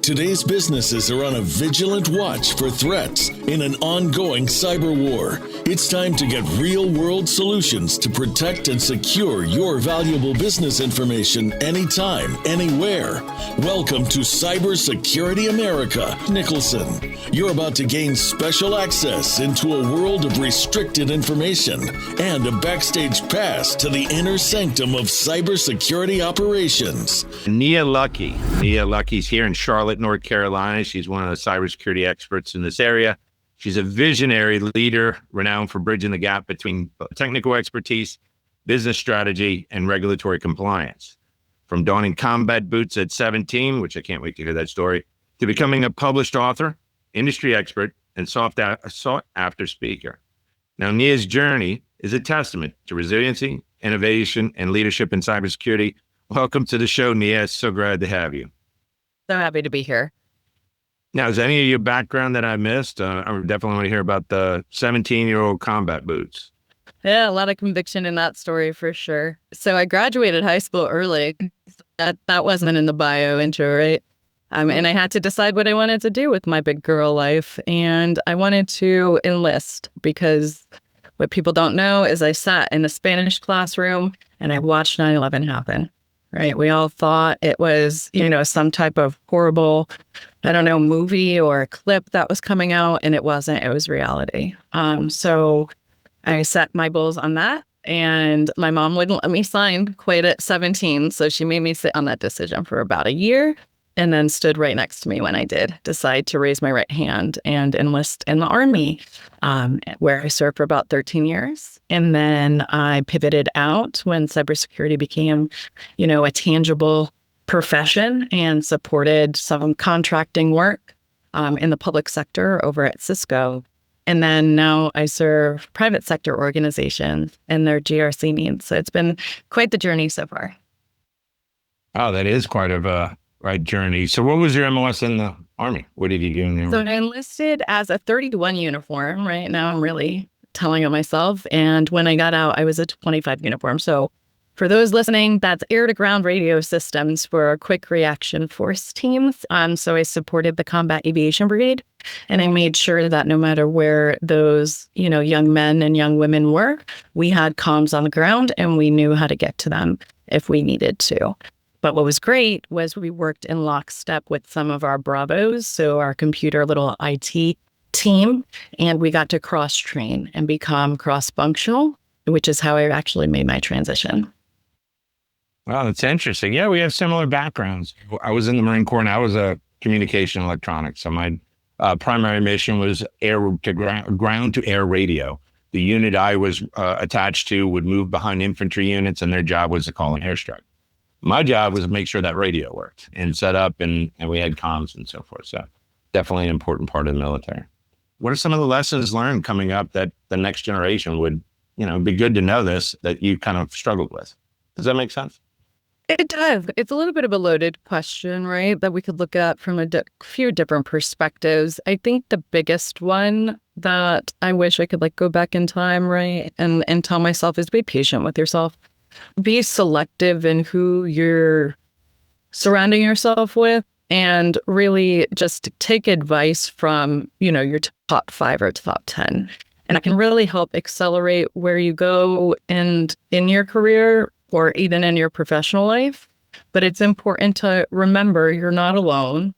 Today's businesses are on a vigilant watch for threats in an ongoing cyber war. It's time to get real-world solutions to protect and secure your valuable business information anytime, anywhere. Welcome to Cybersecurity America, Nicholson. You're about to gain special access into a world of restricted information and a backstage pass to the inner sanctum of cybersecurity operations. Nia Luckey. Nia Luckey's here in Charlotte, North Carolina. She's one of the cybersecurity experts in this area. She's a visionary leader renowned for bridging the gap between technical expertise, business strategy, and regulatory compliance. From donning combat boots at 17, which I can't wait to hear that story, to becoming a published author, industry expert, and sought-after speaker. Now, Nia's journey is a testament to resiliency, innovation, and leadership in cybersecurity. Welcome to the show, Nia. So glad to have you. So happy to be here. Now, is any of your background that I missed? I definitely want to hear about the 17-year-old combat boots. Yeah, a lot of conviction in that story for sure. So I graduated high school early. That wasn't in the bio intro, right? And I had to decide what I wanted to do with my big girl life. And I wanted to enlist because what people don't know is I sat in a Spanish classroom and I watched 9/11 happen. Right. We all thought it was, some type of horrible, movie or a clip that was coming out, and it wasn't. It was reality. So I set my goals on that, and my mom wouldn't let me sign quite at 17. So she made me sit on that decision for about a year and then stood right next to me when I did decide to raise my right hand and enlist in the Army, where I served for about 13 years. And then I pivoted out when cybersecurity became, a tangible profession and supported some contracting work in the public sector over at Cisco. And then now I serve private sector organizations and their GRC needs. So it's been quite the journey so far. Oh, that is quite a journey. So what was your MOS in the Army? What did you do in the Army? So I enlisted as a 31 uniform. Right now I'm really telling on myself. And when I got out, I was a 25 uniform. So for those listening, that's air-to-ground radio systems for quick reaction force teams. So I supported the Combat Aviation Brigade, and I made sure that no matter where those, young men and young women were, we had comms on the ground and we knew how to get to them if we needed to. But what was great was we worked in lockstep with some of our Bravos, so our computer little IT team, and we got to cross-train and become cross-functional, which is how I actually made my transition. Wow, that's interesting. Yeah, we have similar backgrounds. I was in the Marine Corps and I was a communication electronics. So my primary mission was ground to air radio. The unit I was attached to would move behind infantry units, and their job was to call an airstrike. My job was to make sure that radio worked and set up, and we had comms and so forth. So definitely an important part of the military. What are some of the lessons learned coming up that the next generation would, be good to know this, that you kind of struggled with? Does that make sense? It does. It's a little bit of a loaded question, right, that we could look at from a few different perspectives. I think the biggest one that I wish I could go back in time, right, and tell myself is be patient with yourself. Be selective in who you're surrounding yourself with, and really just take advice from, your top 5 or top 10. And it can really help accelerate where you go and in your career or even in your professional life. But it's important to remember you're not alone.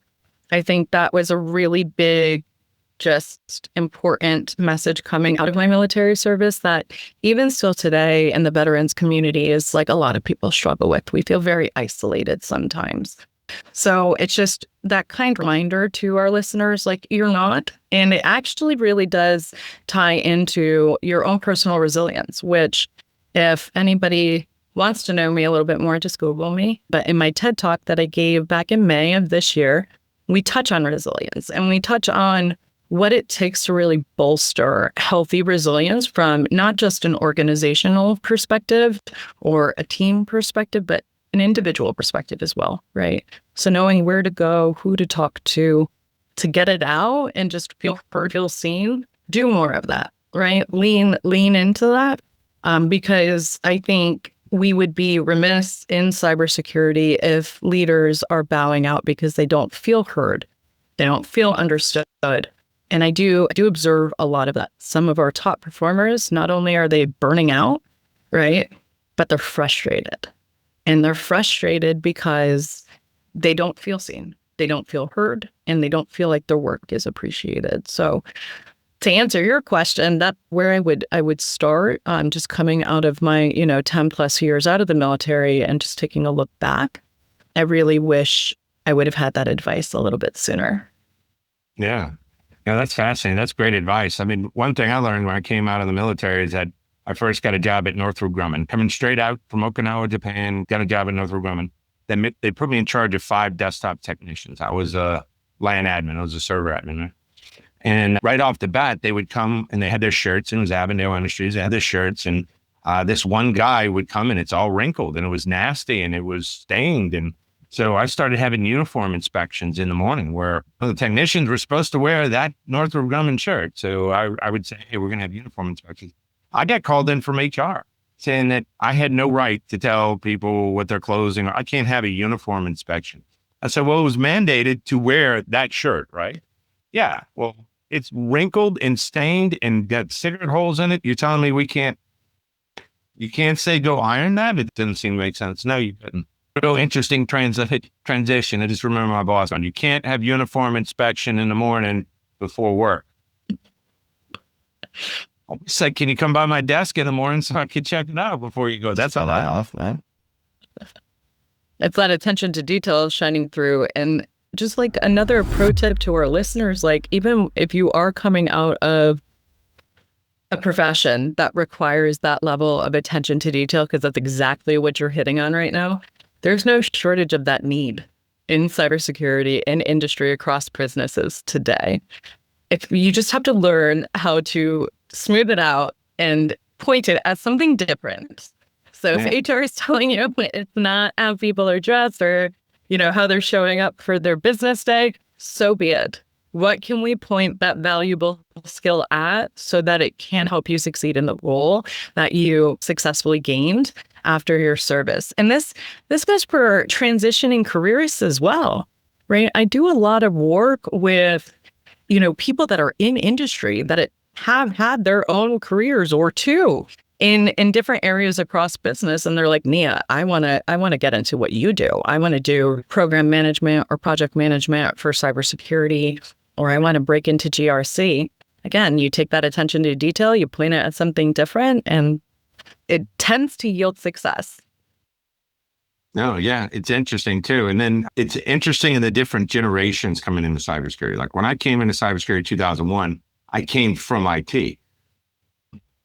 I think that was a really big, just important message coming out of my military service that even still today in the veterans community is a lot of people struggle with. We feel very isolated sometimes. So it's just that kind reminder to our listeners, you're not. And it actually really does tie into your own personal resilience, which if anybody wants to know me a little bit more, just Google me. But in my TED Talk that I gave back in May of this year, we touch on resilience and we touch on what it takes to really bolster healthy resilience from not just an organizational perspective or a team perspective, but an individual perspective as well, right? So knowing where to go, who to talk to get it out and just feel heard, feel seen, do more of that, right? Lean into that because I think we would be remiss in cybersecurity if leaders are bowing out because they don't feel heard. They don't feel understood. And I do observe a lot of that. Some of our top performers, not only are they burning out, right, but they're frustrated. And they're frustrated because they don't feel seen. They don't feel heard, and they don't feel like their work is appreciated. So to answer your question, that's where I would start. Just coming out of my 10 plus years out of the military and just taking a look back. I really wish I would have had that advice a little bit sooner. Yeah, that's fascinating. That's great advice. I mean, one thing I learned when I came out of the military is that I first got a job at Northrop Grumman, coming straight out from Okinawa, Japan. Got a job at Northrop Grumman. Then they put me in charge of 5 desktop technicians. I was a LAN admin. I was a server admin. Right? And right off the bat, they would come and they had their shirts, and it was Avondale Industries. They had their shirts, and this one guy would come and it's all wrinkled and it was nasty and it was stained. And so I started having uniform inspections in the morning where the technicians were supposed to wear that Northrop Grumman shirt. So I would say, hey, we're going to have uniform inspections. I got called in from HR saying that I had no right to tell people what they're closing, or I can't have a uniform inspection. I said, well, it was mandated to wear that shirt, right? Yeah, well, it's wrinkled and stained and got cigarette holes in it. You're telling me you can't say go iron that? It didn't seem to make sense. No, you couldn't. Real interesting transition. I just remember my boss on, you can't have uniform inspection in the morning before work. I said, can you come by my desk in the morning so I can check it out before you go? That's all I off, man. It's that attention to detail shining through. And just like another pro tip to our listeners, like even if you are coming out of a profession that requires that level of attention to detail, because that's exactly what you're hitting on right now, there's no shortage of that need in cybersecurity and industry across businesses today. If you just have to learn how to smooth it out and point it at something different. So if HR is telling you it's not how people are dressed or, how they're showing up for their business day, so be it. What can we point that valuable skill at so that it can help you succeed in the role that you successfully gained after your service? And this goes for transitioning careers as well, right? I do a lot of work with, people that are in industry that have had their own careers or two in different areas across business. And they're like, Nia, I want to get into what you do. I want to do program management or project management for cybersecurity, or I want to break into GRC. Again, you take that attention to detail, you point it at something different, and it tends to yield success. Oh, yeah. It's interesting too. And then it's interesting in the different generations coming into cybersecurity. Like when I came into cybersecurity in 2001, I came from IT.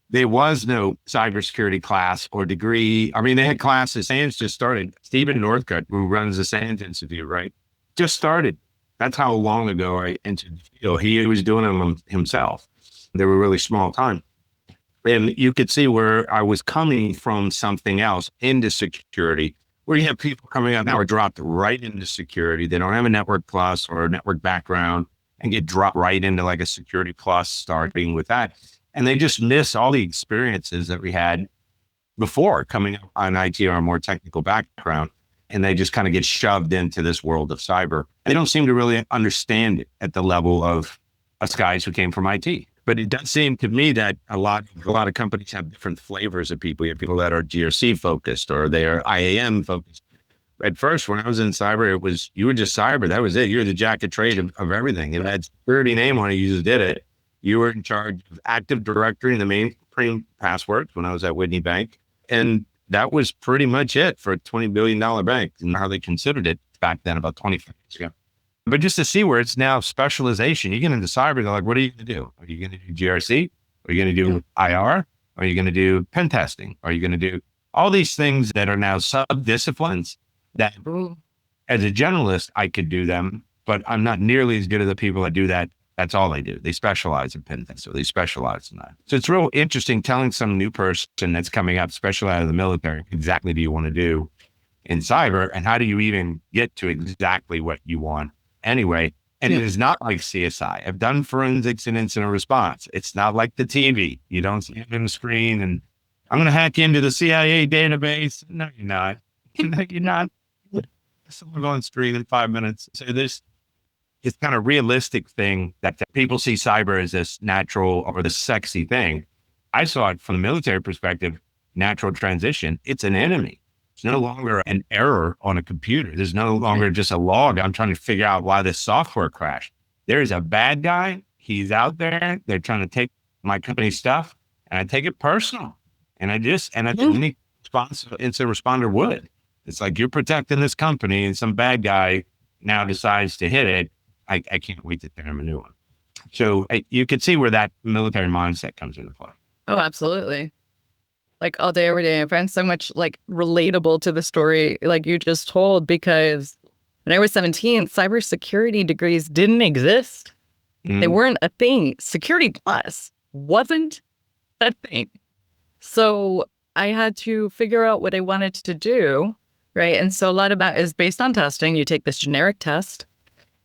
There was no cybersecurity class or degree. I mean, they had classes. SANS just started. Stephen Northcutt, who runs the SANS Institute, right? Just started. That's how long ago I entered the field. He was doing them himself. They were really small time. And you could see where I was coming from something else into security, where you have people coming out now are dropped right into security. They don't have a network plus or a network background and get dropped right into like a security plus, starting with that. And they just miss all the experiences that we had before coming up on IT or a more technical background. And they just kind of get shoved into this world of cyber. They don't seem to really understand it at the level of us guys who came from IT. But it does seem to me that a lot of companies have different flavors of people. You have people that are GRC focused or they are IAM focused. At first, when I was in cyber, it was, you were just cyber. That was it. You're the jack of trade of everything. It had security name on it. You just did it. You were in charge of Active Directory and the mainframe passwords when I was at Whitney Bank. And that was pretty much it for a $20 billion bank and how they considered it back then, about 25 years ago. But just to see where it's now specialization, you get into cyber, they're like, what are you going to do? Are you going to do GRC? Are you going to do IR? Are you going to do pen testing? Are you going to do all these things that are now sub-disciplines that as a generalist, I could do them, but I'm not nearly as good as the people that do that. That's all they do. They specialize in pen testing, so they specialize in that. So it's real interesting telling some new person that's coming up, especially out of the military, exactly do you want to do in cyber, and how do you even get to exactly what you want anyway? And it is not like CSI. I've done forensics and incident response. It's not like the TV. You don't see it on the screen and I'm going to hack into the CIA database. No, you're not. No, you're not. Someone go on stream in 5 minutes. So this is kind of realistic thing that people see cyber as this natural or the sexy thing. I saw it from the military perspective, natural transition. It's an enemy. It's no longer an error on a computer. There's no longer just a log. I'm trying to figure out why this software crashed. There's a bad guy. He's out there. They're trying to take my company's stuff, and I take it personal. And I think any incident responder would. It's like, you're protecting this company and some bad guy now decides to hit it. I can't wait to tear him a new one. So you could see where that military mindset comes into play. Oh, absolutely. Like all day, every day. I find so much like relatable to the story like you just told, because when I was 17, cybersecurity degrees didn't exist. They weren't a thing. Security Plus wasn't a thing. So I had to figure out what I wanted to do, right? And so a lot of that is based on testing. You take this generic test.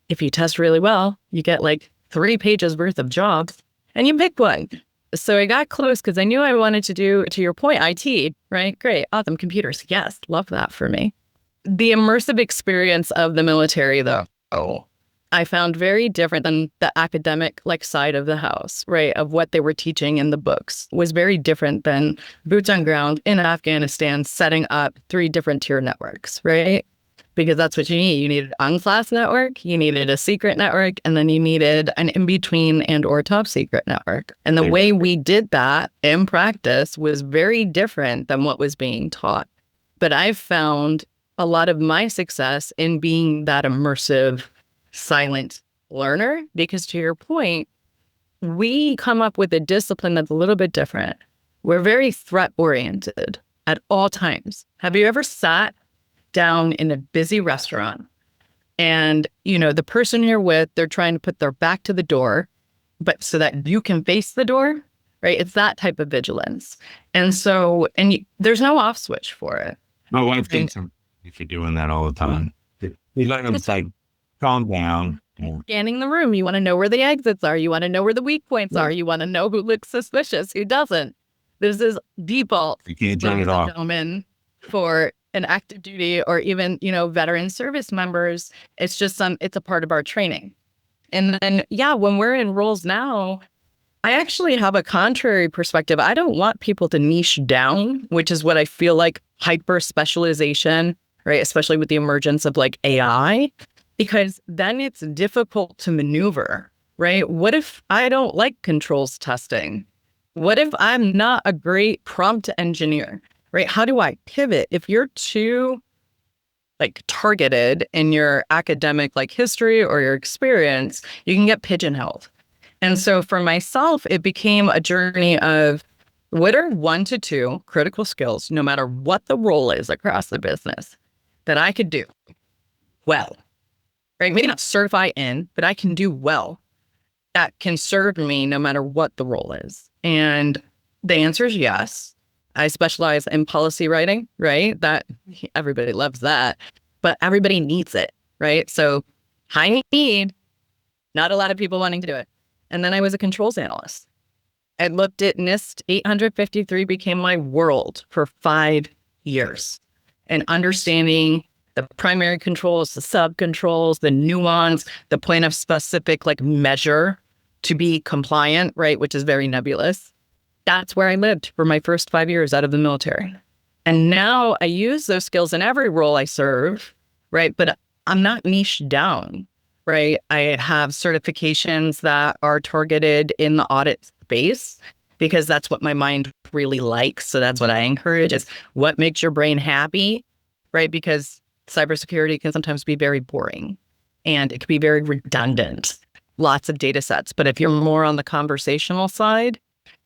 If you test really well, you get like 3 pages worth of jobs and you pick one. So I got close because I knew I wanted to do, to your point, IT, right? Great, awesome, computers. Yes, love that for me. The immersive experience of the military, though, I found very different than the academic side of the house, right? Of what they were teaching in the books was very different than boots on ground in Afghanistan, setting up 3 different tier networks, right? Because that's what you need. You needed an unclass network, you needed a secret network, and then you needed an in-between and or top secret network. And the way we did that in practice was very different than what was being taught. But I've found a lot of my success in being that immersive, silent learner, because to your point, we come up with a discipline that's a little bit different. We're very threat oriented at all times. Have you ever sat down in a busy restaurant and, the person you're with, they're trying to put their back to the door, but so that you can face the door, right? It's that type of vigilance. And so, there's no off switch for it. My wife thinks if you're doing that all the time, you let them say, calm down. Scanning the room. You want to know where the exits are. You want to know where the weak points are. You want to know who looks suspicious, who doesn't. This is default. You can't turn it off. Gentlemen, for an active duty or even, veteran service members, it's a part of our training. And then, when we're in roles now, I actually have a contrary perspective. I don't want people to niche down, which is what I feel like hyper specialization, right? Especially with the emergence of AI, because then it's difficult to maneuver, right? What if I don't like controls testing? What if I'm not a great prompt engineer, right? How do I pivot? If you're too targeted in your academic history or your experience, you can get pigeonholed. And so for myself, it became a journey of what are 1 to 2 critical skills, no matter what the role is across the business, that I could do well, right? Maybe not certify in, but I can do well. That can serve me no matter what the role is. And the answer is yes. I specialize in policy writing, right? That everybody loves that, but everybody needs it, right? So high need, not a lot of people wanting to do it. And then I was a controls analyst. I looked at NIST 853 became my world for 5 years, and understanding the primary controls, the sub-controls, the nuance, the point of specific measure to be compliant, right? Which is very nebulous. That's where I lived for my first 5 years out of the military. And now I use those skills in every role I serve, right? But I'm not niche down, right? I have certifications that are targeted in the audit space because that's what my mind really likes. So that's what I encourage, is what makes your brain happy, right? Because cybersecurity can sometimes be very boring and it can be very redundant, lots of data sets. But if you're more on the conversational side,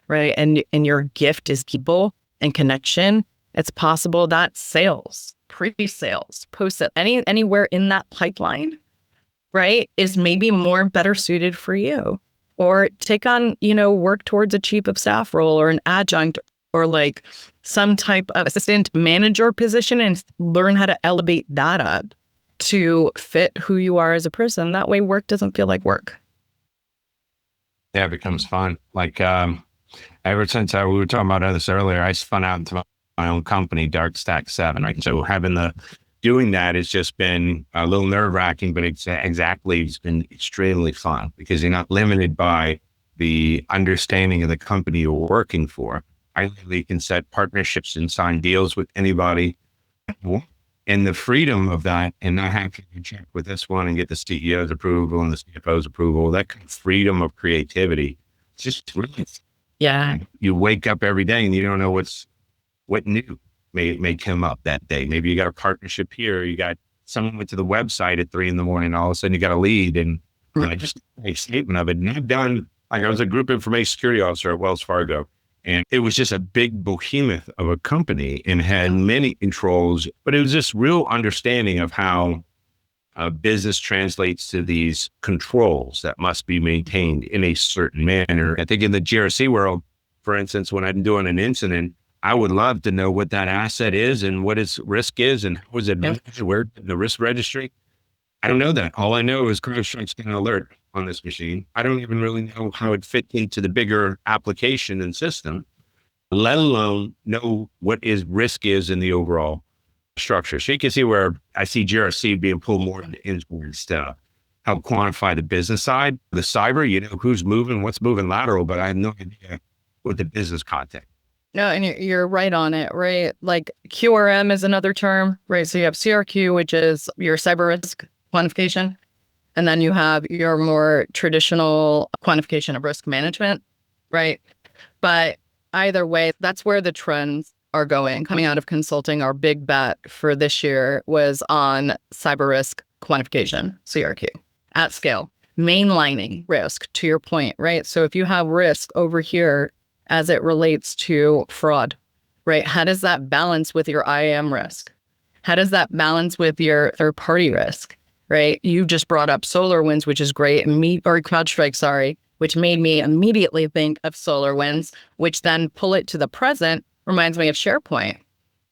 right, and your gift is people and connection, it's possible that sales, pre-sales, post-sales, anywhere in that pipeline, right, is maybe better suited for you. Or take on, work towards a chief of staff role or an adjunct or some type of assistant manager position and learn how to elevate that up to fit who you are as a person. That way work doesn't feel like work. Yeah, it becomes fun. Ever since we were talking about this earlier, I spun out into my own company, Dark Stack 7, right? So doing that has just been a little nerve wracking, but it's been extremely fun because you're not limited by the understanding of the company you're working for. I literally can set partnerships and sign deals with anybody. And the freedom of that, and not having to check with this one and get the CEO's approval and the CFO's approval, that kind of freedom of creativity, it's just really, you wake up every day and you don't know what new may come up that day. Maybe you got a partnership here, you got someone went to the website at 3 a.m, all of a sudden you got a lead, and I just make a statement of it. And I've done, like I was a group information security officer at Wells Fargo, and it was just a big behemoth of a company and had many controls, but it was this real understanding of how business translates to these controls that must be maintained in a certain manner. I think in the GRC world, for instance, when I'm doing an incident, I would love to know what that asset is and what its risk is and was it where the risk registry. I don't know that. All I know is CrowdStrike's getting an alert on this machine. I don't even really know how it fit into the bigger application and system, let alone know what risk is in the overall structure. So you can see where I see GRC being pulled more into stuff. Help quantify the business side. The cyber, who's moving, what's moving lateral, but I have no idea what the business context. No, and you're right on it, right? Like QRM is another term, right? So you have CRQ, which is your cyber risk quantification. And then you have your more traditional quantification of risk management, right? But either way, that's where the trends are going. Coming out of consulting, our big bet for this year was on cyber risk quantification, CRQ, at scale, mainlining risk, to your point, right? So if you have risk over here as it relates to fraud, right? How does that balance with your IAM risk? How does that balance with your third-party risk, right? You just brought up SolarWinds, which is great, CrowdStrike, which made me immediately think of SolarWinds, which then pull it to the present, reminds me of SharePoint,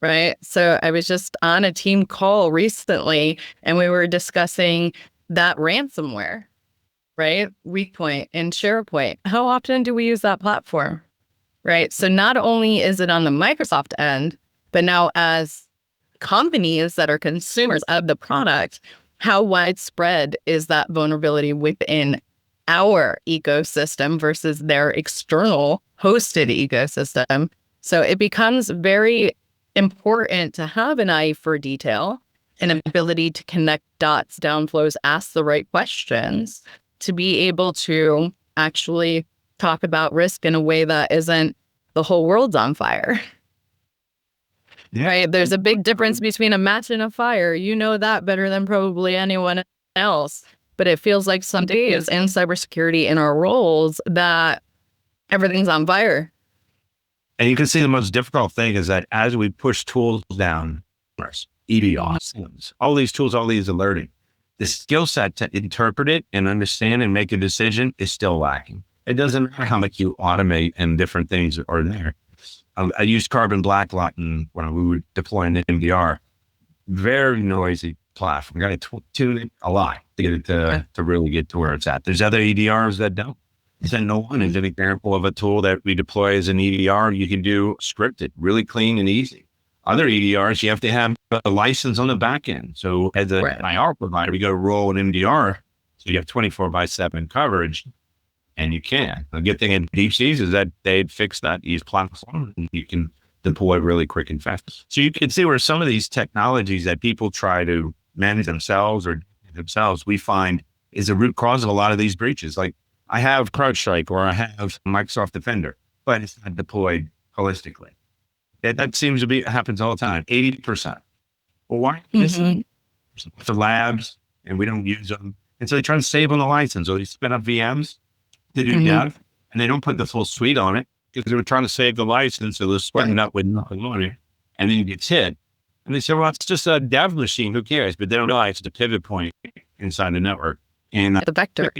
right? So I was just on a team call recently, and we were discussing that ransomware, right? Weak point in SharePoint. How often do we use that platform, right? So not only is it on the Microsoft end, but now as companies that are consumers of the product, how widespread is that vulnerability within our ecosystem versus their external hosted ecosystem? So it becomes very important to have an eye for detail, an ability to connect dots, downflows, ask the right questions to be able to actually talk about risk in a way that isn't the whole world's on fire. Yeah. Right? There's a big difference between a match and a fire. You know that better than probably anyone else. But it feels like some days in cybersecurity in our roles that everything's on fire. And you can see the most difficult thing is that as we push tools down, EDR, all these tools, all these alerting, the skill set to interpret it and understand and make a decision is still lacking. It doesn't matter how much you automate and different things are there. I used Carbon Black a lot when we were deploying the MDR. Very noisy platform. Got to tune it a lot to get it to really get to where it's at. There's other EDRs that don't. Sentinel-1 is an example of a tool that we deploy as an EDR. You can do scripted, really clean and easy. Other EDRs, you have to have a license on the back end. So as an IR provider, you got to roll an MDR. So you have 24/7 coverage. And you can. The good thing in Deep Seas is that they'd fix that ease platform and you can deploy really quick and fast. So you can see where some of these technologies that people try to manage themselves we find is the root cause of a lot of these breaches. Like I have CrowdStrike or I have Microsoft Defender, but it's not deployed holistically. That seems to be, happens all the time, 80%. Well, why? The labs and we don't use them. And so they try to save on the license or they spin up VMs. They do dev, and they don't put the full suite on it because they were trying to save the license, so they're splitting up with nothing on it, and then it gets hit. And they say, well, it's just a dev machine, who cares? But they don't realize it's the pivot point inside the network. And the vector.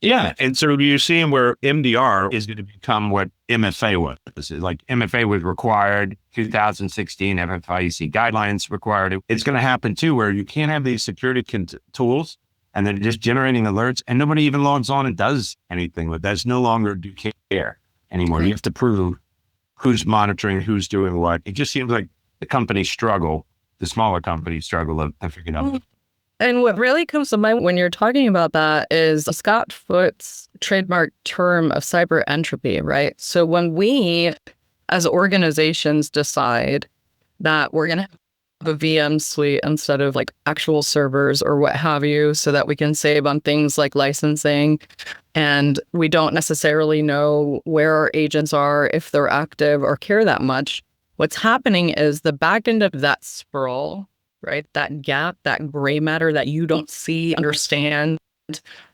Yeah, and so you're seeing where MDR is going to become what MFA was. Like MFA was required, 2016 FFIEC guidelines required it. It's going to happen too, where you can't have these security tools and they're just generating alerts and nobody even logs on and does anything with that. It's no longer do care. anymore. You have to prove who's monitoring, who's doing what. It just seems like the smaller companies struggle to figure it out. And what really comes to mind when you're talking about that is Scott Foote's trademark term of cyber entropy, right? So when we, as organizations, decide that we're going to have a VM suite instead of like actual servers or what have you, so that we can save on things like licensing, and we don't necessarily know where our agents are, if they're active or care that much, what's happening is the back end of that sprawl, right? That gap, that gray matter that you don't see, understand,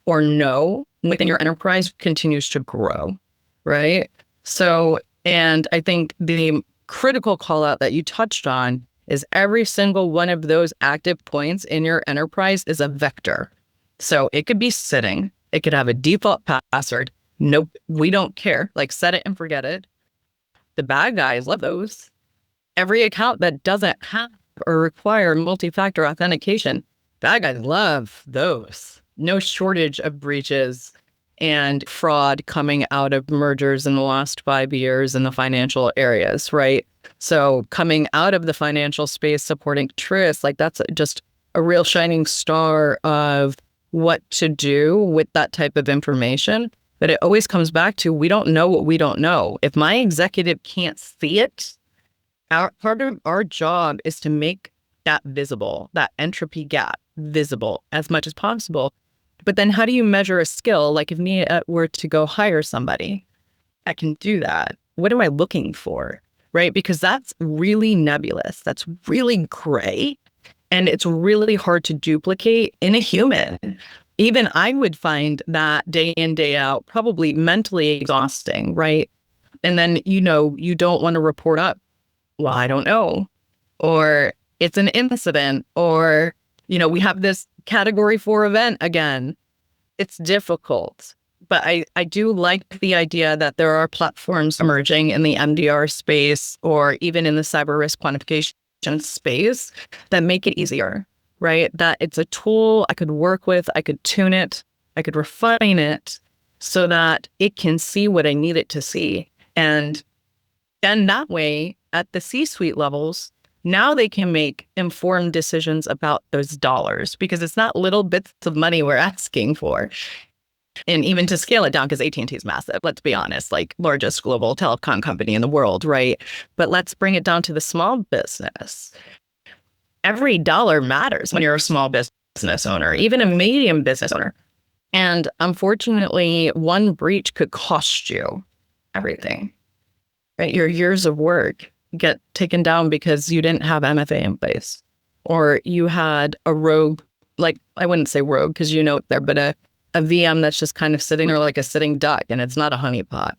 or know within your enterprise continues to grow, right? So, and I think the critical call out that you touched on is every single one of those active points in your enterprise is a vector. So it could be sitting, it could have a default password. Nope, we don't care. Like, set it and forget it. The bad guys love those. Every account that doesn't have or require multi-factor authentication, bad guys love those. No shortage of breaches and fraud coming out of mergers in the last 5 years in the financial areas, right? So coming out of the financial space, supporting trust, like that's just a real shining star of what to do with that type of information. But it always comes back to, we don't know what we don't know. If my executive can't see it, part of our job is to make that visible, that entropy gap visible as much as possible. But then how do you measure a skill? Like if Nia were to go hire somebody, I can do that. What am I looking for? Right? Because that's really nebulous. That's really gray. And it's really hard to duplicate in a human. Even I would find that day in, day out, probably mentally exhausting, right? And then, you don't want to report up. Well, I don't know. Or it's an incident, or, we have this category 4 event again. It's difficult. But I do like the idea that there are platforms emerging in the MDR space or even in the cyber risk quantification space that make it easier, right? That it's a tool I could work with, I could tune it, I could refine it so that it can see what I need it to see. And then that way, at the C-suite levels, now they can make informed decisions about those dollars, because it's not little bits of money we're asking for. And even to scale it down, because AT&T is massive, let's be honest, like largest global telecom company in the world, right? But let's bring it down to the small business. Every dollar matters when you're a small business owner, even a medium business owner. And unfortunately, one breach could cost you everything, right? Your years of work get taken down because you didn't have MFA in place, or you had a rogue, like I wouldn't say rogue because there, but a VM that's just kind of sitting there like a sitting duck, and it's not a honeypot.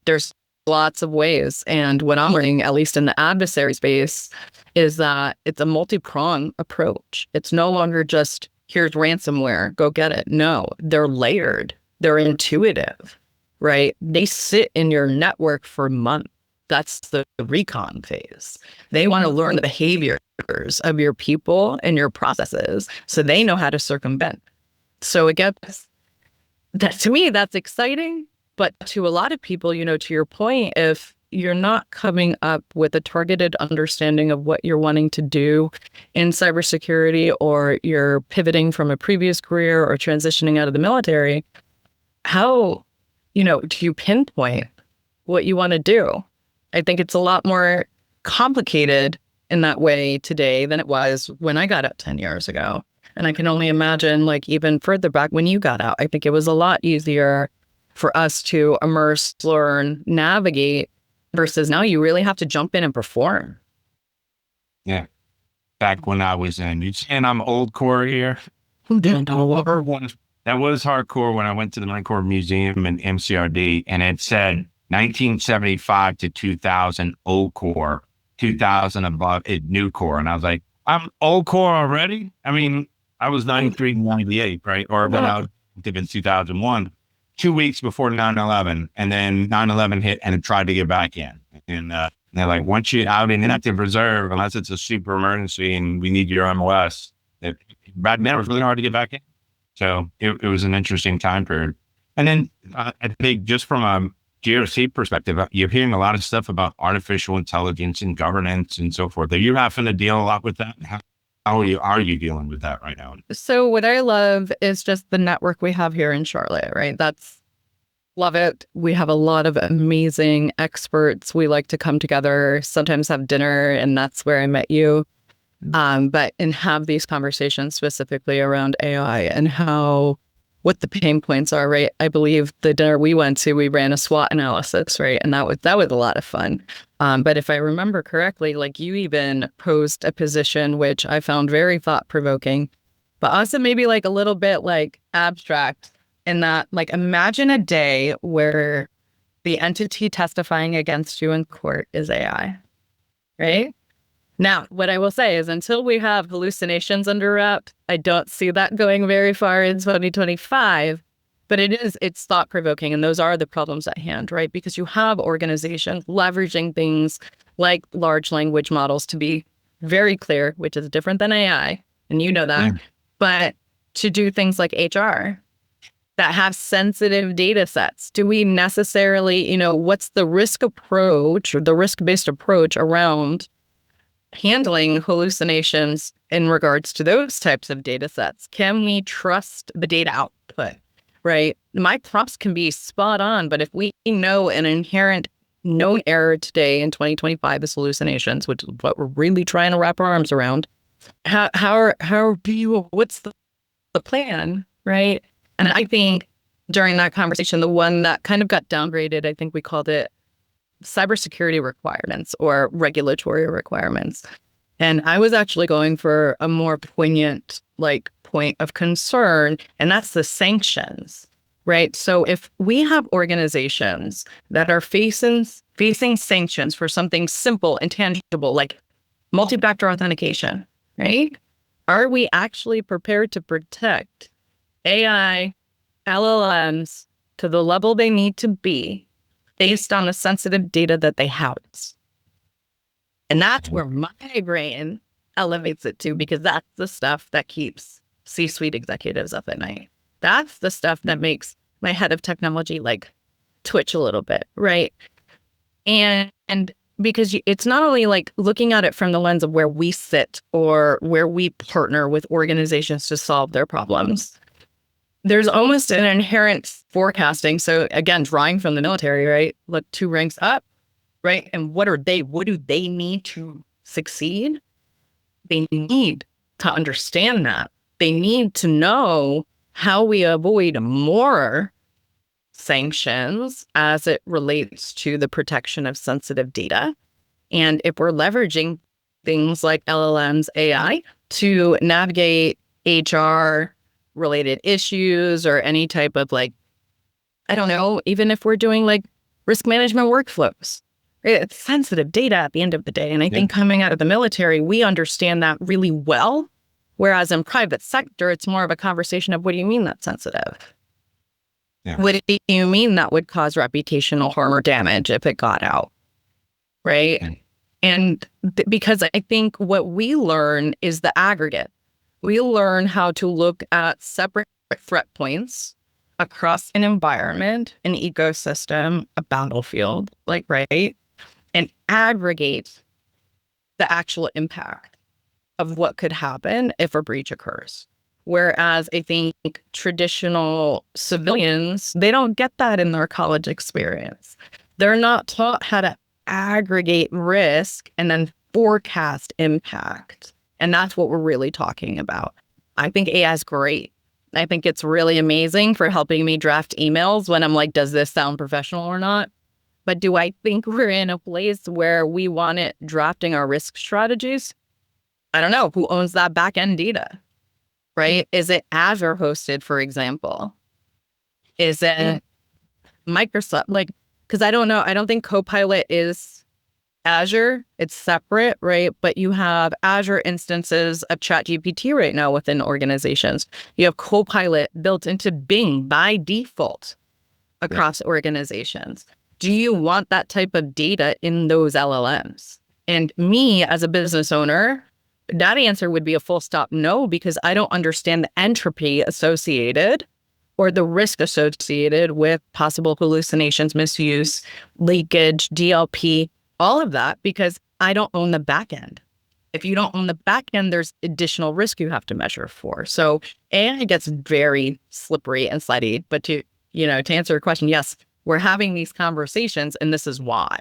There's lots of ways. And what I'm learning, at least in the adversary space, is that it's a multi-pronged approach. It's no longer just, here's ransomware, go get it. No, they're layered. They're intuitive, right? They sit in your network for months. That's the recon phase. They want to learn the behaviors of your people and your processes so they know how to circumvent. So again, that to me, that's exciting. But to a lot of people, to your point, if you're not coming up with a targeted understanding of what you're wanting to do in cybersecurity, or you're pivoting from a previous career or transitioning out of the military, how, do you pinpoint what you want to do? I think it's a lot more complicated in that way today than it was when I got out 10 years ago. And I can only imagine, like, even further back when you got out, I think it was a lot easier for us to immerse, learn, navigate, versus now you really have to jump in and perform. Yeah. Back when I was in, and I'm old core here. That was hardcore when I went to the Marine Corps Museum in MCRD, and it said 1975 to 2000 old core, 2000 above new core. And I was like, I'm old core already? I mean, I was 93, 98, right? Or been out in 2001, 2 weeks before 9/11. And then 9/11 hit and it tried to get back in. And they're like, once you're out in inactive reserve, unless it's a super emergency and we need your MOS, back then it was really hard to get back in. So it was an interesting time period. And then I think just from a GRC perspective, you're hearing a lot of stuff about artificial intelligence and governance and so forth. Are you having to deal a lot with that? How are you dealing with that right now? So what I love is just the network we have here in Charlotte, right? Love it. We have a lot of amazing experts. We like to come together, sometimes have dinner, and that's where I met you. And have these conversations specifically around AI and what the pain points are, right? I believe the dinner we went to, we ran a SWOT analysis, right? And that was a lot of fun. But if I remember correctly, like you even posed a position which I found very thought-provoking, but also maybe like a little bit like abstract in that, like, imagine a day where the entity testifying against you in court is AI, right? Now, what I will say is until we have hallucinations under wrap, I don't see that going very far in 2025, but it's thought-provoking, and those are the problems at hand, right? Because you have organizations leveraging things like large language models, to be very clear, which is different than AI, and you know that, but to do things like HR that have sensitive data sets. Do we necessarily, what's the risk approach or the risk-based approach around handling hallucinations in regards to those types of data sets? Can we trust the data output, right? My prompts can be spot on, but if we know an inherent known error today in 2025 is hallucinations, which is what we're really trying to wrap our arms around, what's the plan, right? And I think during that conversation, the one that kind of got downgraded, I think we called it cybersecurity requirements or regulatory requirements. And I was actually going for a more poignant point of concern, and that's the sanctions, right? So if we have organizations that are facing sanctions for something simple and tangible, like multi-factor authentication, right? Are we actually prepared to protect AI, LLMs to the level they need to be based on the sensitive data that they house? And that's where my brain elevates it to, because that's the stuff that keeps C-suite executives up at night. That's the stuff that makes my head of technology twitch a little bit, right? And because it's not only looking at it from the lens of where we sit or where we partner with organizations to solve their problems. There's almost an inherent forecasting. So again, drawing from the military, right? Look 2 ranks up, right? And what do they need to succeed? They need to understand that. They need to know how we avoid more sanctions as it relates to the protection of sensitive data. And if we're leveraging things like LLMs, AI to navigate HR related issues or any type of even if we're doing risk management workflows, it's sensitive data at the end of the day. And I think coming out of the military, we understand that really well. Whereas in private sector, it's more of a conversation of, what do you mean that's sensitive? Yeah. What do you mean that would cause reputational harm or damage if it got out? Right. Yeah. And because I think what we learn is the aggregate. We learn how to look at separate threat points across an environment, an ecosystem, a battlefield, right? And aggregate the actual impact of what could happen if a breach occurs. Whereas I think traditional civilians, they don't get that in their college experience. They're not taught how to aggregate risk and then forecast impact. And that's what we're really talking about. I think AI is great. I think it's really amazing for helping me draft emails when I'm like, does this sound professional or not? But do I think we're in a place where we want it drafting our risk strategies? I don't know. Who owns that back-end data, right? Is it Azure hosted, for example? Is it Microsoft? Because I don't know. I don't think Copilot is Azure. It's separate, right? But you have Azure instances of ChatGPT right now within organizations. You have Copilot built into Bing by default across organizations. Do you want that type of data in those LLMs? And me as a business owner, that answer would be a full stop no, because I don't understand the entropy associated or the risk associated with possible hallucinations, misuse, leakage, DLP, all of that, because I don't own the back end. If you don't own the back end, there's additional risk you have to measure for. So AI gets very slippery and slidey. But to answer your question, yes, we're having these conversations, and this is why.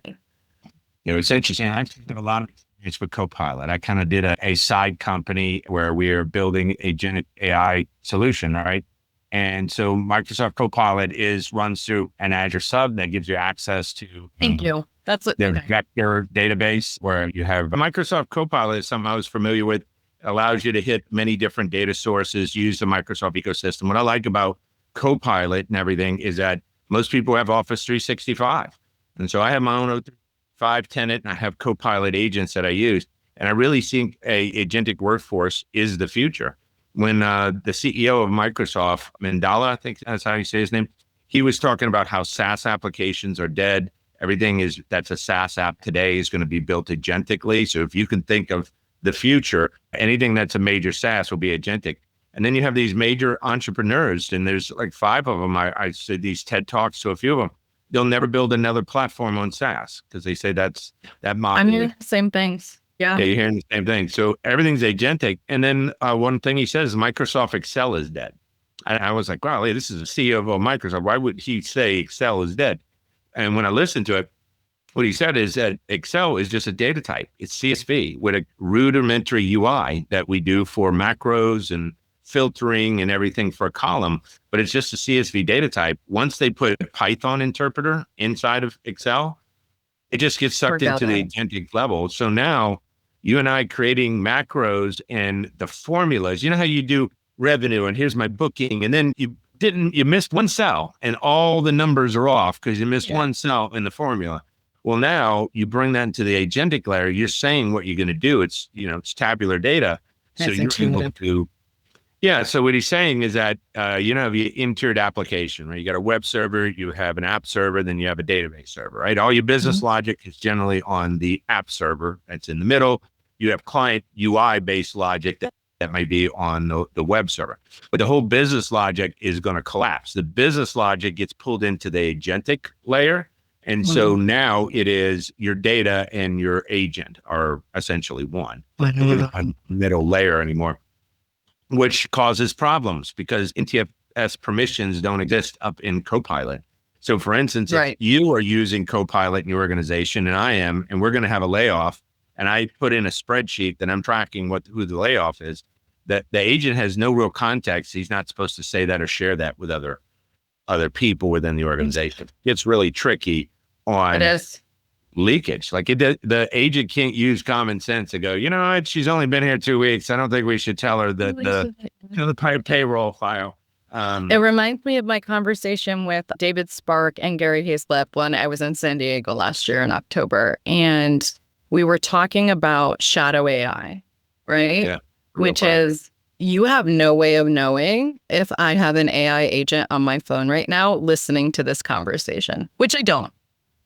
It's interesting. I did a lot of experience with Copilot. I kind of did a side company where we're building a gen AI solution, right? And so Microsoft Copilot runs through an Azure sub that gives you access to Thank you. That's their vector database, where you have Microsoft Copilot is something I was familiar with, allows you to hit many different data sources, use the Microsoft ecosystem. What I like about Copilot and everything is that most people have Office 365. And so I have my own 5 tenant, and I have Copilot agents that I use. And I really think a agentic workforce is the future. When the CEO of Microsoft, Mandala, I think that's how you say his name, he was talking about how SaaS applications are dead. Everything that's a SaaS app today is going to be built agentically. So if you can think of the future, anything that's a major SaaS will be agentic. And then you have these major entrepreneurs, and there's like 5 of them. I said these TED Talks to a few of them. They'll never build another platform on SaaS because they say that model. I'm hearing the same things. Yeah, you're hearing the same thing. So everything's agentic. And then one thing he says, Microsoft Excel is dead. And I was like, wow, this is the CEO of Microsoft. Why would he say Excel is dead? And when I listened to it, what he said is that Excel is just a data type. It's CSV with a rudimentary UI that we do for macros and filtering and everything for a column, but it's just a CSV data type. Once they put a Python interpreter inside of Excel, it just gets sucked into the agentic level. So now you and I creating macros and the formulas, you know how you do revenue and here's my booking, and then you missed one cell and all the numbers are off because you missed one cell in the formula. Well, now you bring that into the agentic layer. You're saying what you're going to do. It's, it's tabular data. So you're able to, so what he's saying is that, you have your entered application, right? You got a web server, you have an app server, then you have a database server, right? All your business logic is generally on the app server that's in the middle. You have client UI based logic that might be on the web server, but the whole business logic is going to collapse. The business logic gets pulled into the agentic layer. And so now it is your data and your agent are essentially one. A middle layer anymore, which causes problems because NTFS permissions don't exist up in Copilot. So for instance, if you are using Copilot in your organization and I am, and we're going to have a layoff, and I put in a spreadsheet that I'm tracking who the layoff is, that the agent has no real context. He's not supposed to say that or share that with other people within the organization. It's really tricky on leakage. Like the agent can't use common sense to go, she's only been here 2 weeks. I don't think we should tell her that the payroll file. It reminds me of my conversation with David Spark and Gary Hayslip when I was in San Diego last year in October. And we were talking about shadow AI, right? Yeah. Which is, you have no way of knowing if I have an AI agent on my phone right now listening to this conversation, which I don't.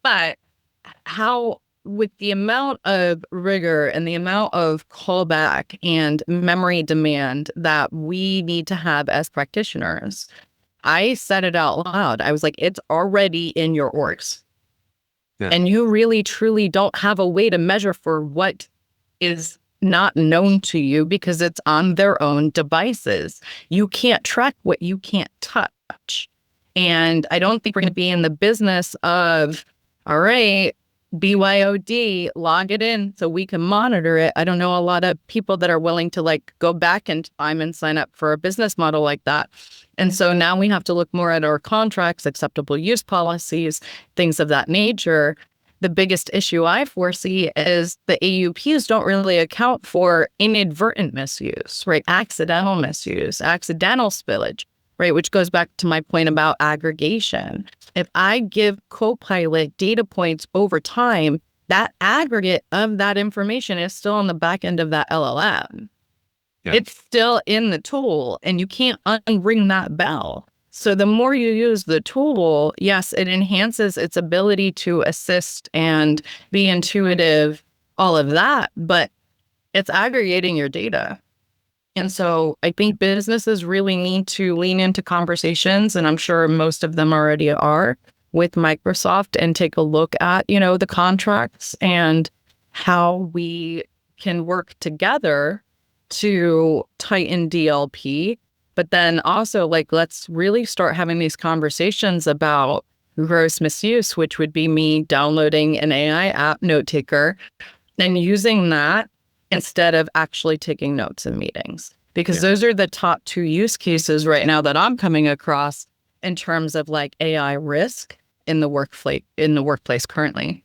But how, with the amount of rigor and the amount of callback and memory demand that we need to have as practitioners, I said it out loud. I was like, it's already in your orgs. Yeah. And you really, truly don't have a way to measure for what is not known to you because it's on their own devices. You can't track what you can't touch. And I don't think we're going to be in the business of, all right, BYOD, log it in so we can monitor it. I don't know a lot of people that are willing to go back in time and sign up for a business model like that. And so now we have to look more at our contracts, acceptable use policies, things of that nature. The biggest issue I foresee is the AUPs don't really account for inadvertent misuse, right? Accidental misuse, accidental spillage, right? Which goes back to my point about aggregation. If I give Copilot data points over time, that aggregate of that information is still on the back end of that LLM. Yeah. It's still in the tool and you can't unring that bell. So the more you use the tool, yes, it enhances its ability to assist and be intuitive, all of that, but it's aggregating your data. And so I think businesses really need to lean into conversations, and I'm sure most of them already are, with Microsoft, and take a look at, the contracts and how we can work together to tighten DLP. But then also, let's really start having these conversations about gross misuse, which would be me downloading an AI app, note taker, and using that instead of actually taking notes in meetings. Because those are the top 2 use cases right now that I'm coming across in terms of AI risk in the workplace currently.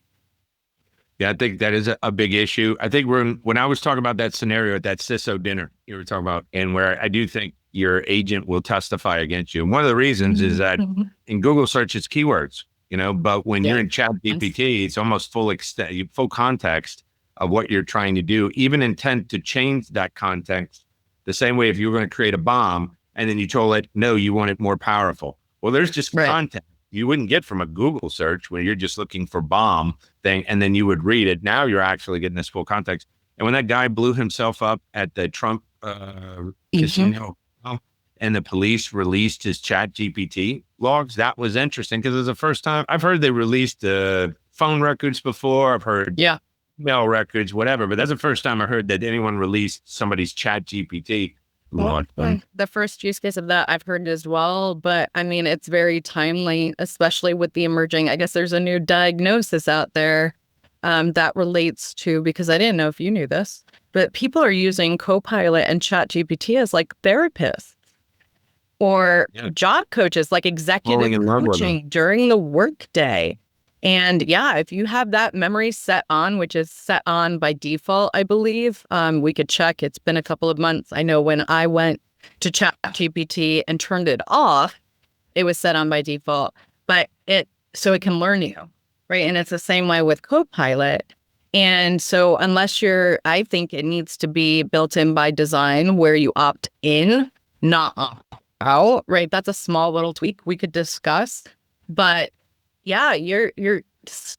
Yeah, I think that is a big issue. I think when I was talking about that scenario at that CISO dinner you were talking about, and where I do think your agent will testify against you. And one of the reasons is that in Google search, it's keywords, but when you're in Chat GPT, it's almost full context of what you're trying to do, even intent to change that context. The same way if you were going to create a bomb and then you told it, no, you want it more powerful. Well, there's just content you wouldn't get from a Google search when you're just looking for bomb thing, and then you would read it. Now you're actually getting this full context. And when that guy blew himself up at the Trump casino, and the police released his Chat GPT logs, that was interesting because it was the first time I've heard they released phone records before. I've heard email records, whatever, but that's the first time I heard that anyone released somebody's Chat GPT. The first use case of that I've heard as well, but I mean, it's very timely, especially with the emerging, I guess there's a new diagnosis out there that relates to, because I didn't know if you knew this, but people are using Copilot and Chat GPT as therapists or job coaches, executive coaching during the workday. And if you have that memory set on, which is set on by default, I believe, we could check. It's been a couple of months. I know when I went to ChatGPT and turned it off, it was set on by default, but so it can learn you, right? And it's the same way with Copilot. And so I think it needs to be built in by design where you opt in, not opt out, right? That's a small little tweak we could discuss, but you're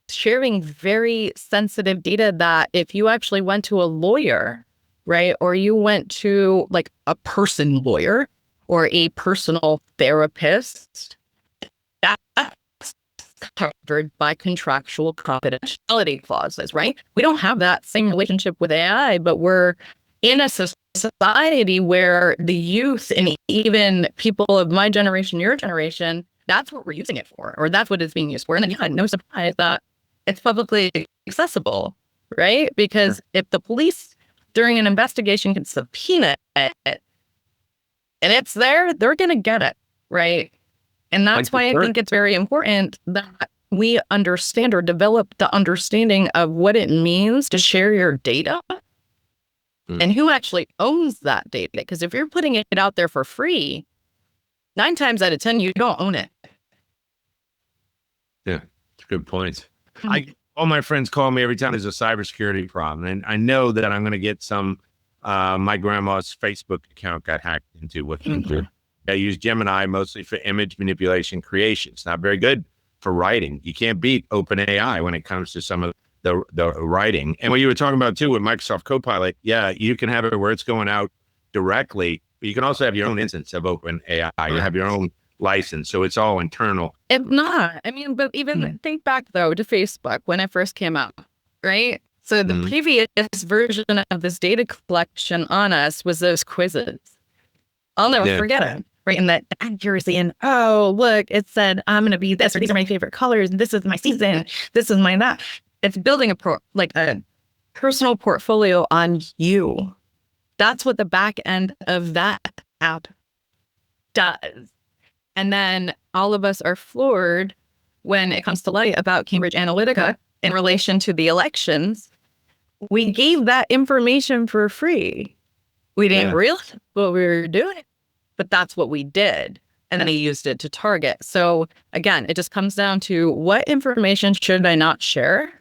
sharing very sensitive data that if you actually went to a lawyer, right, or you went to a person lawyer or a personal therapist, that's covered by contractual confidentiality clauses, right? We don't have that same relationship with AI, but we're in a society where the youth and even people of my generation, your generation, that's what we're using it for, or that's what it's being used for. And then, no surprise that it's publicly accessible, right? Because if the police during an investigation can subpoena it and it's there, they're going to get it, right? And that's why I think it's very important that we understand or develop the understanding of what it means to share your data and who actually owns that data. Because if you're putting it out there for free, 9 times out of 10, you don't own it. Yeah, it's a good point. All my friends call me every time there's a cybersecurity problem. And I know that I'm going to get my grandma's Facebook account got hacked into. I use Gemini mostly for image manipulation creation. It's not very good for writing. You can't beat OpenAI when it comes to some of the writing. And what you were talking about too with Microsoft Copilot, you can have it where it's going out directly. But you can also have your own instance of OpenAI. You have your own license, so it's all internal. If not, but even think back though to Facebook when it first came out, right? So the previous version of this data collection on us was those quizzes. I'll never forget it, right? And that accuracy and look, it said I'm going to be this, or these are my favorite colors, and this is my season, this is my that. It's building a personal portfolio on you. That's what the back end of that app does. And then all of us are floored when it comes to light about Cambridge Analytica in relation to the elections. We gave that information for free. We didn't realize what we were doing, but that's what we did. And then they used it to target. So again, it just comes down to what information should I not share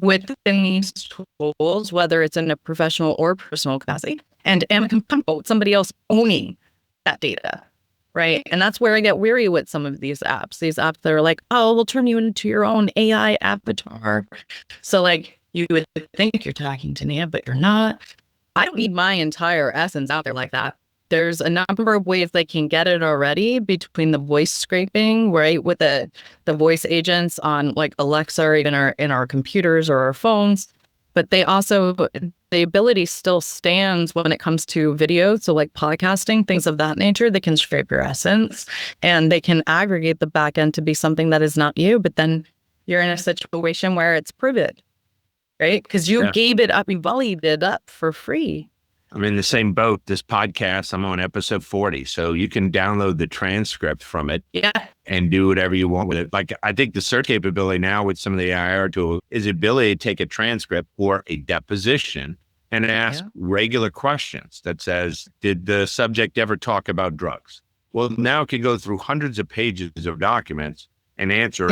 within these tools, whether it's in a professional or personal capacity, and am I comfortable with somebody else owning that data, right? And that's where I get weary with some of these apps. These apps that are like, we'll turn you into your own AI avatar. So you would think you're talking to Nia, but you're not. I don't need my entire essence out there like that. There's a number of ways they can get it already between the voice scraping, right, with the voice agents on like Alexa or even in our computers or our phones. But they also, the ability still stands when it comes to video. So like podcasting, things of that nature, they can scrape your essence and they can aggregate the back end to be something that is not you. But then you're in a situation where it's private, right? Because you gave it up, you volleyed it up for free. I'm in the same boat. This podcast, I'm on episode 40. So you can download the transcript from it and do whatever you want with it. Like, I think the search capability now with some of the AI tool is the ability to take a transcript or a deposition and ask regular questions that says, did the subject ever talk about drugs? Well, now it can go through hundreds of pages of documents and answer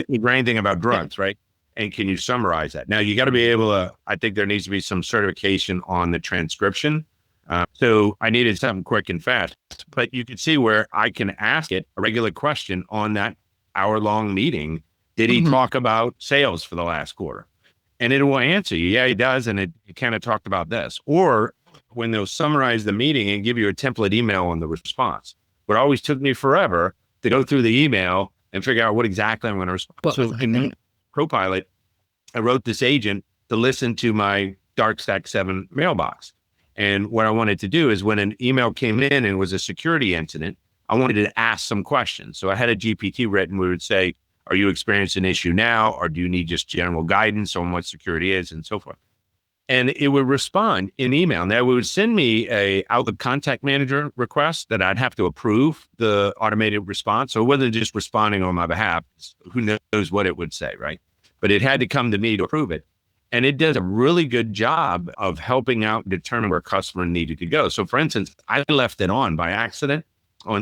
anything about drugs, right? And can you summarize that? Now, you got to be able to, I think there needs to be some certification on the transcription. So I needed something quick and fast, but you can see where I can ask it a regular question on that hour-long meeting. Did he talk about sales for the last quarter? And it will answer you. Yeah, he does. And it kind of talked about this. Or when they'll summarize the meeting and give you a template email on the response. But it always took me forever to go through the email and figure out what exactly I'm going to respond. So in Copilot, I wrote this agent to listen to my Dark Stack 7 mailbox. And what I wanted to do is when an email came in and it was a security incident, I wanted to ask some questions. So I had a GPT written. We would say, are you experiencing an issue now? Or do you need just general guidance on what security is and so forth? And it would respond in email. Now, it would send me a Outlook Contact Manager request that I'd have to approve the automated response. So it wasn't just responding on my behalf. Who knows what it would say, right? But it had to come to me to approve it. And it does a really good job of helping out determine where customer needed to go. So for instance, I left it on by accident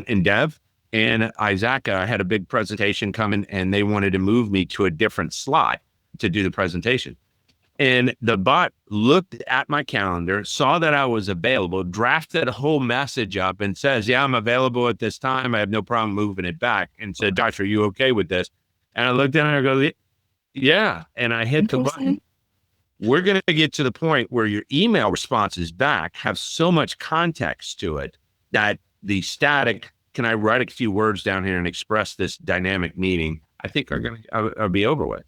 in dev, and Isaaca had a big presentation coming and they wanted to move me to a different slot to do the presentation. And the bot looked at my calendar, saw that I was available, drafted a whole message up and says, yeah, I'm available at this time. I have no problem moving it back. And said, Josh, are you okay with this? And I looked at her and I go, yeah. And I hit the button. We're going to get to the point where your email responses back have so much context to it that the static, can I write a few words down here and express this dynamic meaning, I think are going to be over with.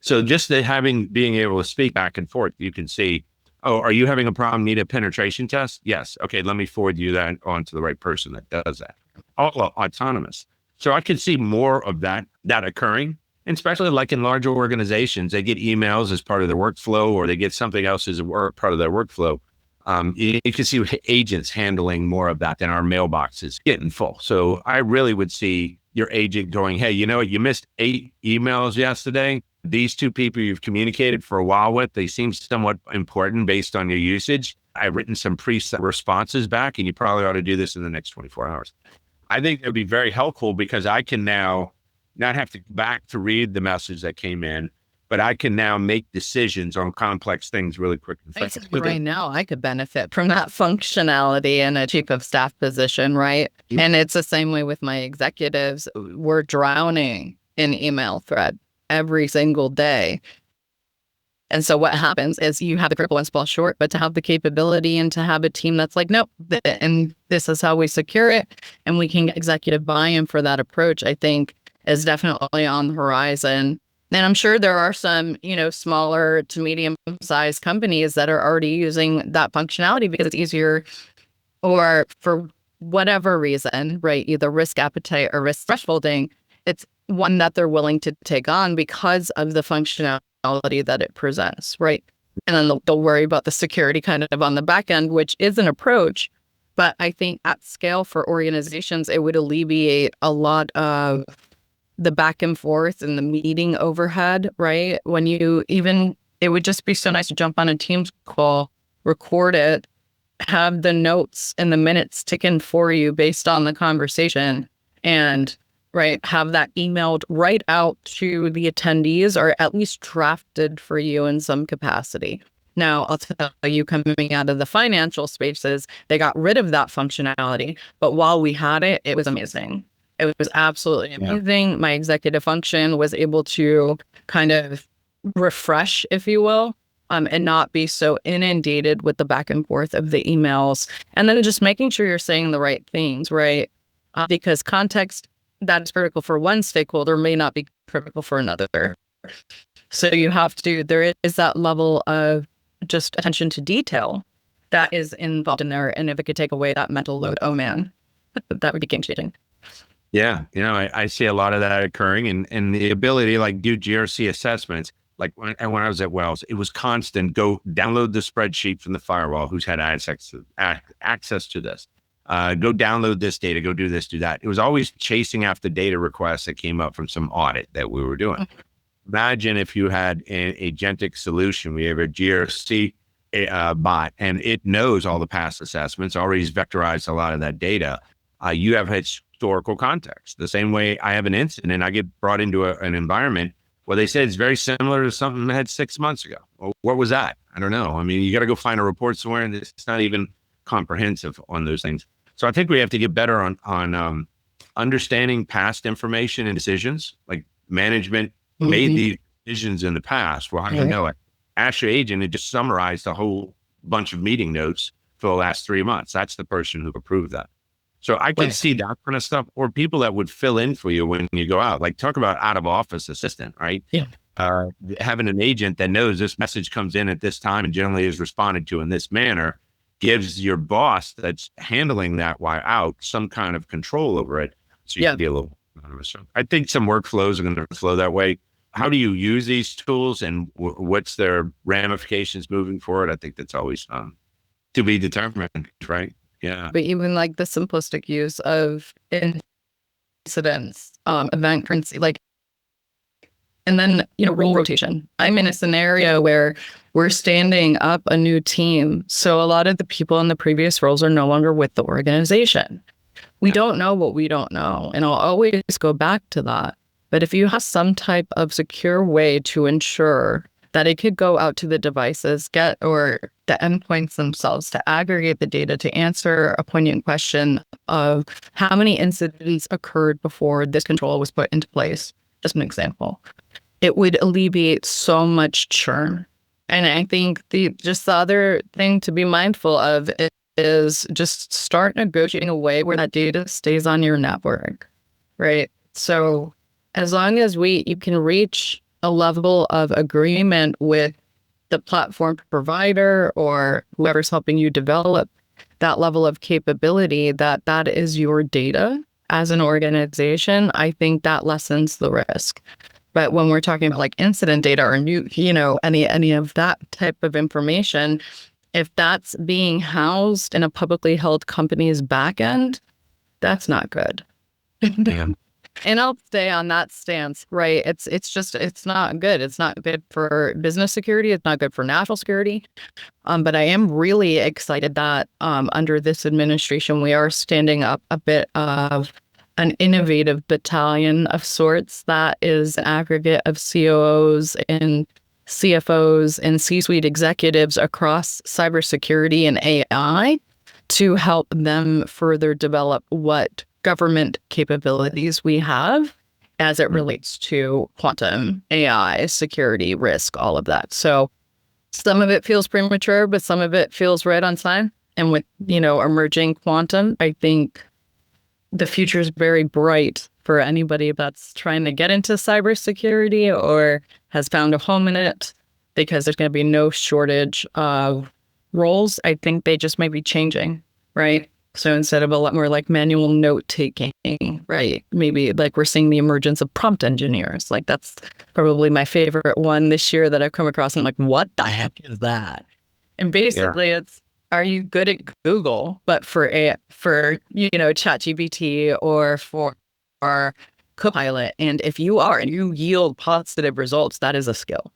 So just being able to speak back and forth, you can see, oh, are you having a problem? Need a penetration test? Yes. Okay. Let me forward you that on to the right person that does that. All autonomous. So I could see more of that occurring. And especially like in larger organizations, they get emails as part of their workflow, or they get something else as part of their workflow. You can see agents handling more of that than our mailboxes getting full. So I really would see your agent going, hey, you know what? You missed 8 emails yesterday. These 2 people you've communicated for a while with, they seem somewhat important based on your usage. I've written some preset responses back, and you probably ought to do this in the next 24 hours. I think it'd be very helpful because I can now not have to go back to read the message that came in, but I can now make decisions on complex things really quick and fast. Right now, I could benefit from that functionality in a chief of staff position, right? And it's the same way with my executives. We're drowning in email thread every single day. And so what happens is you have the critical ones fall short, but to have the capability and to have a team that's like, nope, and this is how we secure it, and we can get executive buy-in for that approach, I think is definitely on the horizon. And I'm sure there are some, smaller to medium-sized companies that are already using that functionality because it's easier, or for whatever reason, right? Either risk appetite or risk thresholding. It's one that they're willing to take on because of the functionality that it presents, right? And then they'll worry about the security kind of on the back end, which is an approach. But I think at scale for organizations, it would alleviate a lot of the back and forth and the meeting overhead, right? It would just be so nice to jump on a Teams call, record it, have the notes and the minutes ticking for you based on the conversation, and have that emailed right out to the attendees, or at least drafted for you in some capacity. Now, I'll tell you, coming out of the financial spaces, they got rid of that functionality. But while we had it, it was amazing. It was absolutely amazing. Yeah. My executive function was able to kind of refresh, if you will, and not be so inundated with the back and forth of the emails. And then just making sure you're saying the right things, right? Because context that is critical for one stakeholder may not be critical for another. So you have to, there is that level of just attention to detail that is involved in there. And if it could take away that mental load, oh man, that would be game changing. Yeah. I see a lot of that occurring and the ability to like do GRC assessments. Like when I was at Wells, it was constant, go download the spreadsheet from the firewall, who's had access to this. Go download this data, go do this, do that. It was always chasing after data requests that came up from some audit that we were doing. Imagine if you had an agentic solution. We have a GRC bot, and it knows all the past assessments, already vectorized a lot of that data. You have historical context. The same way I have an incident, I get brought into an environment where they said it's very similar to something I had 6 months ago. Well, what was that? I don't know. I mean, you got to go find a report somewhere, and it's not even comprehensive on those things. So I think we have to get better on understanding past information and decisions. Like management made these decisions in the past. Well, how do you know it? Ask your agent, it just summarized a whole bunch of meeting notes for the last 3 months. That's the person who approved that. So I can see that kind of stuff, or people that would fill in for you when you go out. Like talk about out of office assistant, right? Yeah. Having an agent that knows this message comes in at this time and generally is responded to in this manner gives your boss that's handling that while out some kind of control over it. So you can be a little autonomous. So I think some workflows are going to flow that way. How do you use these tools and what's their ramifications moving forward? I think that's always to be determined, right? Yeah. But even like the simplistic use of incidents, event currency, like, and then, role rotation. I'm in a scenario where we're standing up a new team. So a lot of the people in the previous roles are no longer with the organization. We don't know what we don't know. And I'll always go back to that. But if you have some type of secure way to ensure that it could go out to the devices, or the endpoints themselves to aggregate the data to answer a poignant question of how many incidents occurred before this control was put into place, just an example, it would alleviate so much churn. And I think the other thing to be mindful of is just start negotiating a way where that data stays on your network, right? So as long as you can reach a level of agreement with the platform provider or whoever's helping you develop that level of capability, that is your data as an organization, I think that lessens the risk. But when we're talking about like incident data or new, any of that type of information, if that's being housed in a publicly held company's back end, that's not good. Damn. And I'll stay on that stance, right? It's not good. It's not good for business security. It's not good for national security. But I am really excited that under this administration, we are standing up a bit of an innovative battalion of sorts that is an aggregate of COOs and CFOs and C-suite executives across cybersecurity and AI to help them further develop what government capabilities we have as it relates to quantum, AI, security, risk, all of that. So some of it feels premature, but some of it feels right on time. And with, emerging quantum, I think the future is very bright for anybody that's trying to get into cybersecurity or has found a home in it, because there's going to be no shortage of roles. I think they just might be changing, right? So instead of a lot more like manual note taking, right? Maybe like we're seeing the emergence of prompt engineers. Like that's probably my favorite one this year that I've come across. And I'm like, what the heck is that? And basically it's, are you good at Google, but for ChatGPT or for Copilot? And if you are, and you yield positive results, that is a skill.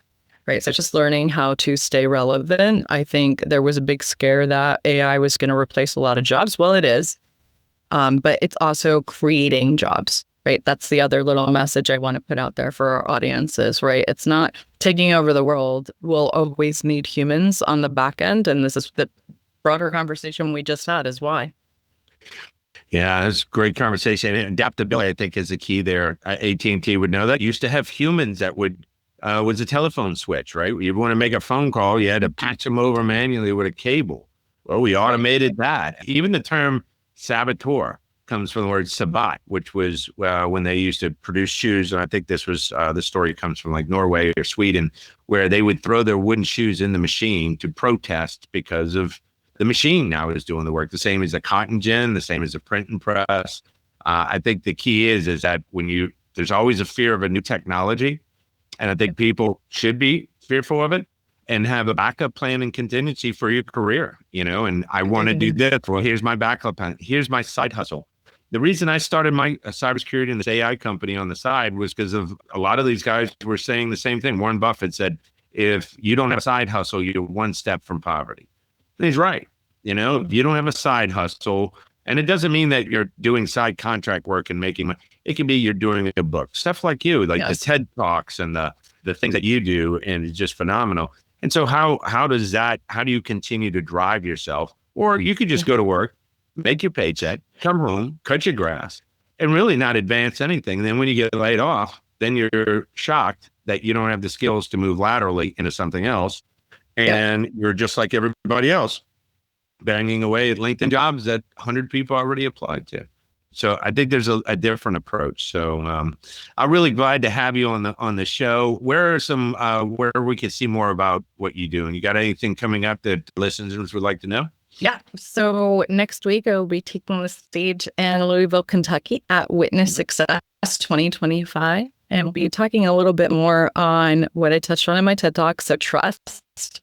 Right. So just learning how to stay relevant. I think there was a big scare that AI was going to replace a lot of jobs. Well, it is. But it's also creating jobs. Right. That's the other little message I want to put out there for our audiences. Right. It's not taking over the world. We'll always need humans on the back end. And this is the broader conversation we just had is why. Yeah, that's a great conversation. And adaptability, I think, is the key there. AT&T would know that. Used to have humans that would was a telephone switch, right? You want to make a phone call, you had to patch them over manually with a cable. Well, we automated that. Even the term saboteur comes from the word sabbat, which was when they used to produce shoes. And I think this was, the story comes from like Norway or Sweden, where they would throw their wooden shoes in the machine to protest because of the machine now is doing the work. The same as a cotton gin, the same as a printing press. I think the key is that there's always a fear of a new technology. And I think people should be fearful of it and have a backup plan and contingency for your career, and I want to do this. Well, here's my backup plan. Here's my side hustle. The reason I started my cybersecurity and this AI company on the side was because of a lot of these guys were saying the same thing. Warren Buffett said, if you don't have a side hustle, you're one step from poverty. And he's right. If you don't have a side hustle, and it doesn't mean that you're doing side contract work and making money. It can be you're doing a book, stuff like you, like the TED Talks and the things that you do, and it's just phenomenal. And so how do you continue to drive yourself? Or you could just go to work, make your paycheck, come home, cut your grass, and really not advance anything. And then when you get laid off, then you're shocked that you don't have the skills to move laterally into something else. And you're just like everybody else, banging away at LinkedIn jobs that 100 people already applied to. So I think there's a different approach. So I'm really glad to have you on the show. Where are some where we can see more about what you do? And you got anything coming up that listeners would like to know? Yeah. So next week, I will be taking the stage in Louisville, Kentucky at Witness Success 2025. And we'll be talking a little bit more on what I touched on in my TED Talk. So trust.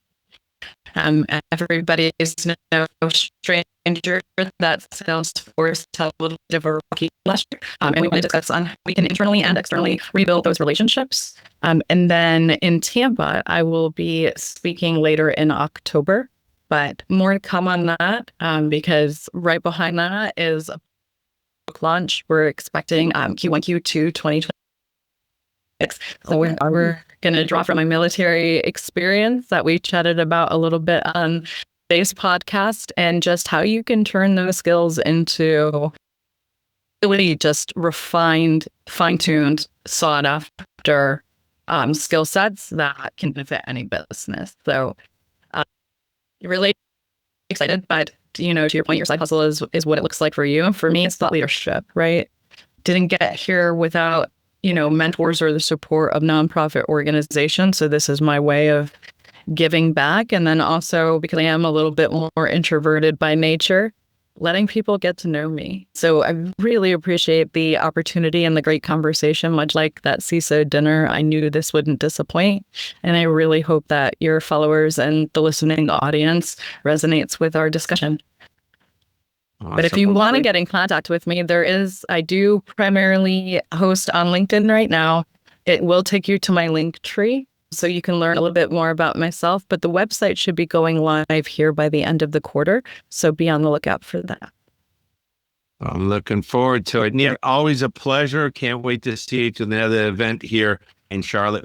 Everybody is no stranger that Salesforce had a little bit of a rocky last year. And we want to discuss on how we can internally and externally rebuild those relationships. And then in Tampa, I will be speaking later in October, but more to come on that because right behind that is a book launch. We're expecting Q1, Q2, 2020. So we're going to draw from my military experience that we chatted about a little bit on today's podcast and just how you can turn those skills into really just refined, fine-tuned, sought after skill sets that can benefit any business. So really excited, but to your point, your side hustle is what it looks like for you. And for me, it's thought leadership, right? Didn't get here without mentors or the support of nonprofit organizations. So this is my way of giving back. And then also because I am a little bit more introverted by nature, letting people get to know me. So I really appreciate the opportunity and the great conversation, much like that CISO dinner. I knew this wouldn't disappoint. And I really hope that your followers and the listening audience resonates with our discussion. Awesome. But if you want to get in contact with me, I do primarily host on LinkedIn right now. It will take you to my link tree so you can learn a little bit more about myself. But the website should be going live here by the end of the quarter. So be on the lookout for that. I'm looking forward to it. Nia, always a pleasure. Can't wait to see you to another event here in Charlotte,